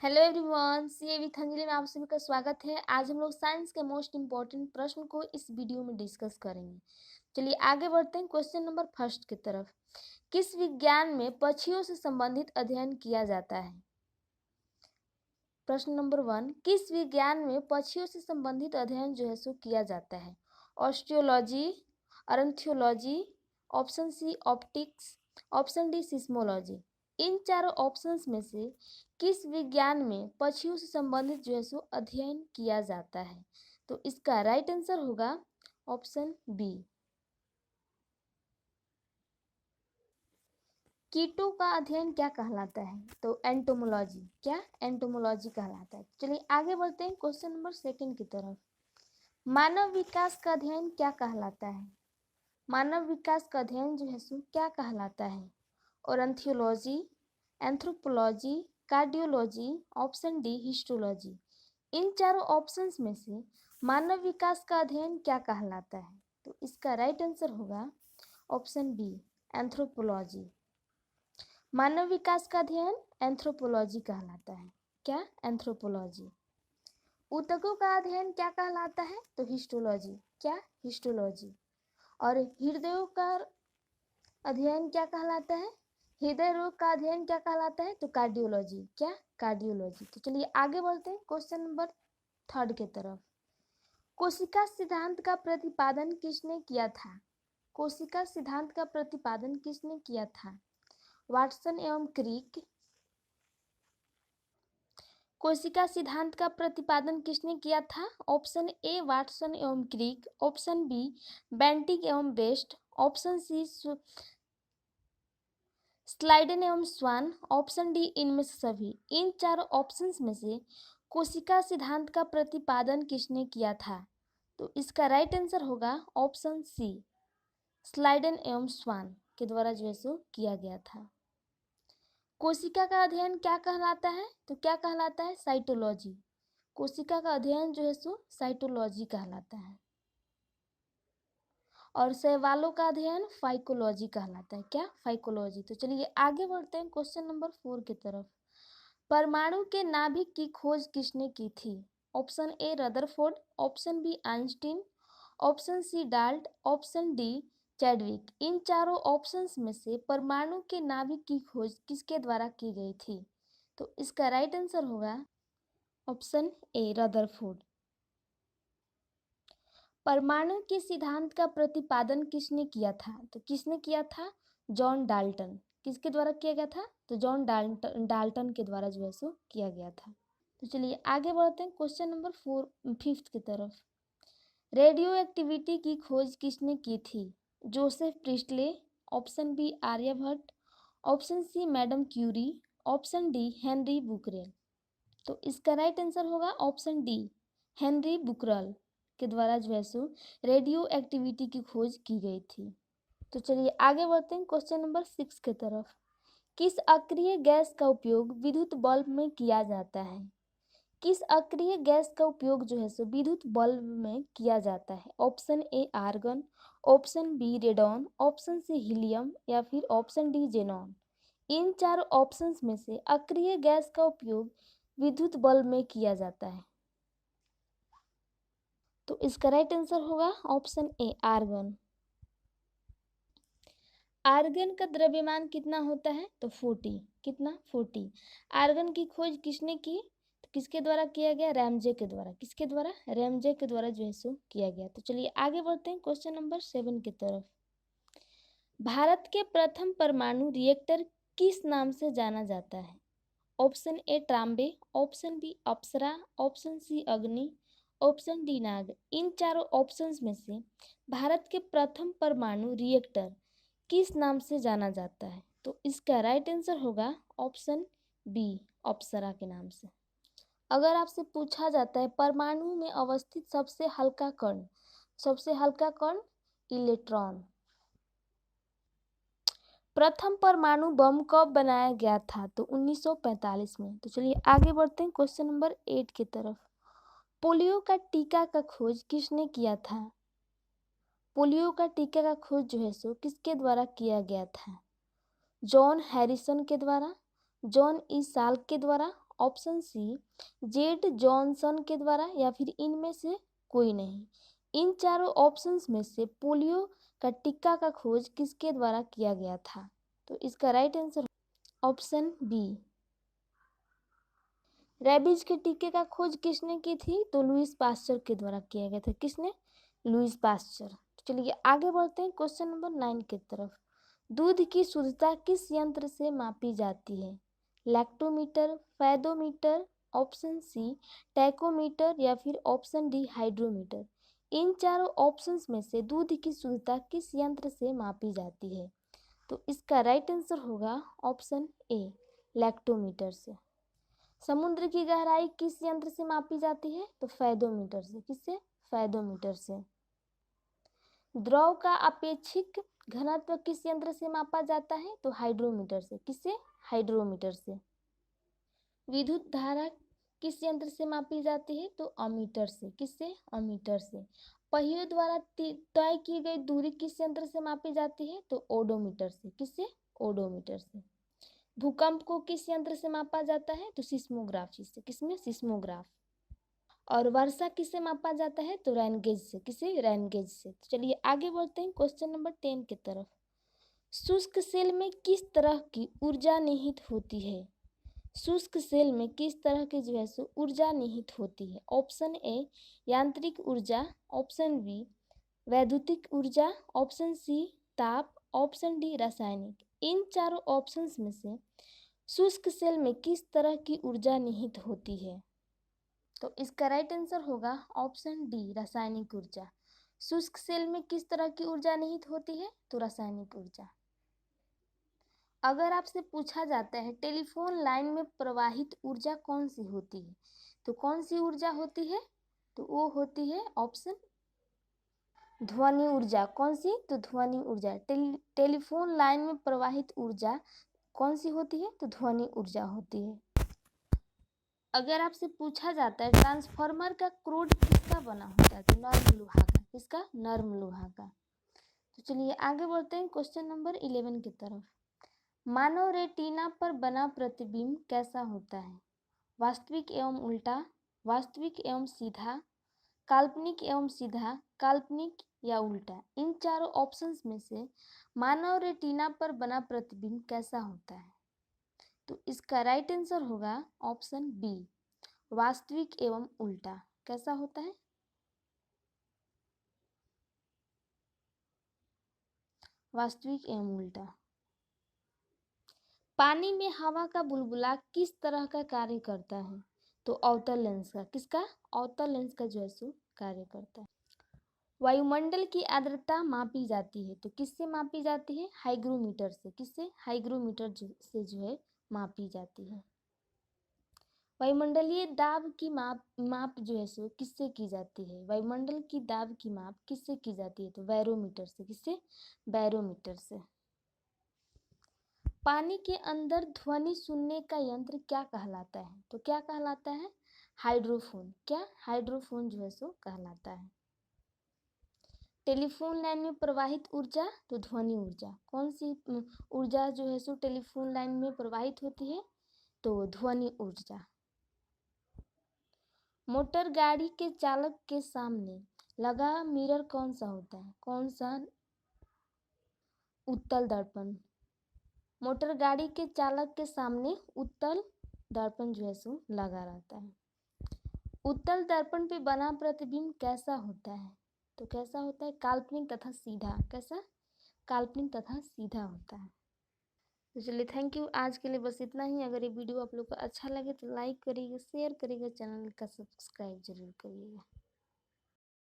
Hello everyone, CA with Anjali में आप सभी का स्वागत है। आज हम लोग साइंस के मोस्ट इम्पॉर्टेंट प्रश्न को इस वीडियो में डिस्कस करेंगे। चलिए आगे बढ़ते हैं क्वेश्चन नंबर फर्स्ट की तरफ। किस विज्ञान में पक्षियों से संबंधित अध्ययन किया जाता है? प्रश्न नंबर 1, किस विज्ञान में पक्षियों से संबंधित अध्ययन जो है सो किया जाता है? Osteology, ornithology, option C optics, option D seismology. इन चारों ऑप्शंस में से किस विज्ञान में पक्षियों से संबंधित जो है सो अध्ययन किया जाता है? तो इसका राइट आंसर होगा ऑप्शन बी। कीटों का अध्ययन क्या कहलाता है? तो एंटोमोलॉजी। क्या? एंटोमोलॉजी कहलाता है। चलिए आगे बढ़ते हैं क्वेश्चन नंबर सेकंड की तरफ। मानव विकास का अध्ययन क्या कहलाता है? मानव विकास का अध्ययन जो है सो क्या कहलाता है? Ornithology, anthropology, cardiology, option D histology. इन चारों ऑप्शंस में से मानव विकास का अध्ययन क्या कहलाता है? तो इसका राइट आंसर होगा ऑप्शन बी एंथ्रोपोलॉजी। मानव विकास का अध्ययन एंथ्रोपोलॉजी कहलाता है। क्या? एंथ्रोपोलॉजी। ऊतकों का अध्ययन क्या कहलाता है? तो हिस्टोलॉजी। क्या? हिस्टोलॉजी। और हृदयों का अध्ययन क्या कहलाता है? हृदय रोग का अध्ययन क्या कहलाता है? तो कार्डियोलॉजी। क्या? कार्डियोलॉजी। तो चलिए आगे बढ़ते हैं क्वेश्चन नंबर थर्ड की तरफ। कोशिका सिद्धांत का प्रतिपादन किसने किया था? कोशिका सिद्धांत का प्रतिपादन किसने किया था? वाटसन एवं क्रिक। कोशिका सिद्धांत का प्रतिपादन किसने किया था? ऑप्शन ए वाटसन एवं क्रिक, ऑप्शन बी बेंटिक एवं बेस्ट, ऑप्शन सी स्लाइडन एवं स्वान, ऑप्शन डी इनमें से सभी। इन चारों ऑप्शंस में से कोशिका सिद्धांत का प्रतिपादन किसने किया था? तो इसका राइट आंसर होगा ऑप्शन सी स्लाइडन एवं स्वान के द्वारा जो है सो किया गया था। कोशिका का अध्ययन क्या कहलाता है? तो क्या कहलाता है? साइटोलॉजी। कोशिका का अध्ययन जो है सो साइटोलॉजी कहलाता है। और शैवालों का अध्ययन फाइकोलॉजी कहलाता है। क्या? फाइकोलॉजी। तो चलिए आगे बढ़ते हैं क्वेश्चन नंबर 4 की तरफ। परमाणु के नाभिक की खोज किसने की थी? Option A Rutherford, option B Einstein, option C Dalton, option D Chadwick. इन चारों ऑप्शंस में से परमाणु के नाभिक की खोज किसके द्वारा की गई थी? तो इसका राइट आंसर होगा ऑप्शन ए रदरफोर्ड। परमाणु के सिद्धांत का प्रतिपादन किसने किया था? तो किसने किया था? John Dalton. किसके द्वारा किया गया था? तो जॉन डाल्टन के द्वारा जो है सो किया गया था। तो चलिए आगे बढ़ते हैं क्वेश्चन नंबर 5 की तरफ। रेडियो एक्टिविटी की खोज किसने की थी? Joseph Priestley, option B Aryabhatta, option C madam Curie, option D Henri Becquerel. तो इसका राइट आंसर होगा ऑप्शन डी हेनरी बुकरल के द्वारा जो है सो रेडियो एक्टिविटी की खोज की गई थी। तो चलिए आगे बढ़ते हैं क्वेश्चन नंबर 6 की तरफ। किस अक्रिय गैस का उपयोग विद्युत बल्ब में किया जाता है? किस अक्रिय गैस का उपयोग जो है सो विद्युत बल्ब में किया जाता है? Option A argon, option B radon, option C helium या फिर ऑप्शन डी जेनॉन। इन चार ऑप्शंस में से अक्रिय गैस का उपयोग विद्युत बल्ब में किया जाता है। तो इसका राइट आंसर होगा ऑप्शन ए आर्गन। आर्गन का द्रव्यमान कितना होता है? तो 40। कितना? 40। आर्गन की खोज किसने की? तो किसके द्वारा किया गया? रैमजे के द्वारा। किसके द्वारा? रैमजे के द्वारा जो है सो किया गया। तो चलिए आगे बढ़ते हैं क्वेश्चन नंबर 7 की तरफ। भारत के प्रथम परमाणु रिएक्टर किस नाम से जाना जाता है? Option A Trombay, option B Apsara, option C Agni, option D नाग। इन चारों ऑप्शंस में से भारत के प्रथम परमाणु रिएक्टर किस नाम से जाना जाता है? तो इसका राइट आंसर होगा ऑप्शन बी अप्सरा के नाम से। अगर आपसे पूछा जाता है परमाणु में अवस्थित सबसे हल्का कण, सबसे हल्का कण इलेक्ट्रॉन। प्रथम परमाणु बम कब बनाया गया था? तो 1945 में। तो चलिए आगे बढ़ते हैं क्वेश्चन नंबर 8 की तरफ। पोलियो का टीका का खोज किसने किया था? पोलियो का टीका का खोज जो है सो किसके द्वारा किया गया था? जॉन हैरिसन के द्वारा, जॉन ई साल्क के द्वारा, ऑप्शन सी जेड जॉनसन के द्वारा या फिर इनमें से कोई नहीं। इन चारों ऑप्शंस में से पोलियो का टीका का खोज किसके द्वारा किया गया था? तो इसका right answer option B. Rabies के टीके का खोज किसने की थी? तो लुईस पास्चर के द्वारा किया गया था। किसने? Lewis pasture. तो चलिए आगे बढ़ते हैं क्वेश्चन नंबर 9 की तरफ। दूध की शुद्धता किस यंत्र से मापी जाती है? Lactometer, fathometer, option C tachometer या फिर ऑप्शन डी हाइड्रोमीटर। इन चारों ऑप्शंस में से दूध की शुद्धता किस यंत्र से मापी जाती है? तो इसका राइट आंसर होगा ऑप्शन ए लैक्टोमीटर से। समुद्र की गहराई किस यंत्र से मापी जाती है? तो फेदोमीटर से। किससे? फेदोमीटर से। द्रव का अपेक्षिक घनत्व किस यंत्र से मापा जाता है? तो हाइड्रोमीटर से। किससे? हाइड्रोमीटर से। विद्युत धारा किस यंत्र से मापी जाती है? तो अमीटर से। किससे? अमीटर से। पहियों द्वारा तय की गई दूरी किस यंत्र से मापी जाती है? तो ओडोमीटर से। किससे? ओडोमीटर से। भूकंप को किस यंत्र से मापा जाता है? तो सिस्मोग्राफी से। किसमें? सिस्मोग्राफ। और वर्षा किससे मापा जाता है? तो रेनगेज से। किसे? रेनगेज से। तो चलिए आगे बढ़ते हैं क्वेश्चन नंबर 10 की तरफ। शुष्क सेल में किस तरह की ऊर्जा निहित होती है? शुष्क सेल में किस तरह की जो है सो ऊर्जा निहित होती है? ऑप्शन ए यांत्रिक ऊर्जा, ऑप्शन बी वैद्युतिक ऊर्जा, ऑप्शन सी ताप, ऑप्शन डी रासायनिक। इन चारों ऑप्शंस में से शुष्क सेल में किस तरह की ऊर्जा निहित होती है? तो इसका राइट आंसर होगा ऑप्शन डी रासायनिक ऊर्जा। शुष्क सेल में किस तरह की ऊर्जा निहित होती है? तो रासायनिक ऊर्जा। अगर आपसे पूछा जाता है टेलीफोन लाइन में प्रवाहित ऊर्जा कौन सी होती है, तो कौन सी ऊर्जा होती है? तो वो होती है ऑप्शन ध्वनि ऊर्जा। कौन सी? तो ध्वनि ऊर्जा। टेलीफोन लाइन में प्रवाहित ऊर्जा कौन सी होती है? तो ध्वनि ऊर्जा होती है। अगर आपसे पूछा जाता है ट्रांसफार्मर का क्रोड किसका बना होता है? तो नर्म लोहा का। किसका? नर्म लोहा का। तो चलिए आगे बढ़ते हैं क्वेश्चन नंबर 11 की तरफ। मानव रेटिना पर बना प्रतिबिंब कैसा होता है? वास्तविक एवं उल्टा, वास्तविक एवं सीधा, काल्पनिक एवं सीधा, काल्पनिक या उल्टा। इन चारों ऑप्शंस में से मानव रेटिना पर बना प्रतिबिंब कैसा होता है? तो इसका राइट आंसर होगा ऑप्शन बी वास्तविक एवं उल्टा। कैसा होता है? वास्तविक एवं उल्टा। पानी में हवा का बुलबुला किस तरह का कार्य करता है? तो अवतल लेंस का। किसका? अवतल लेंस का जो है सो कार्य करता है। वायुमंडल की आर्द्रता मापी जाती है तो किससे मापी जाती है? हाइग्रोमीटर से। किससे? हाइग्रोमीटर से जो है मापी जाती है। वायुमंडलीय दाब की माप जो है सो किससे की जाती है? वायुमंडल की दाब की माप किससे की जाती है? तो बैरोमीटर से। किससे? बैरोमीटर से। पानी के अंदर ध्वनि सुनने का यंत्र क्या कहलाता है? तो क्या कहलाता है? हाइड्रोफोन। क्या? हाइड्रोफोन जो है सो कहलाता है। टेलीफोन लाइन में प्रवाहित ऊर्जा? तो ध्वनि ऊर्जा। कौन सी ऊर्जा जो है सो टेलीफोन लाइन में प्रवाहित होती है? तो ध्वनि ऊर्जा। मोटर गाड़ी के चालक के सामने लगा मिरर कौन सा होता है? कौन सा? उत्तल दर्पण। मोटर गाड़ी के चालक के सामने उत्तल दर्पण जो है सो लगा रहता है। उत्तल दर्पण पे बना प्रतिबिंब कैसा होता है? तो कैसा होता है? काल्पनिक तथा सीधा। कैसा? काल्पनिक तथा सीधा होता है। तो चलिए थैंक यू। आज के लिए बस इतना ही। अगर ये वीडियो आप लोग को अच्छा लगे तो लाइक करिएगा, शेयर करिएगा, चैनल का सब्सक्राइब जरूर करिएगा।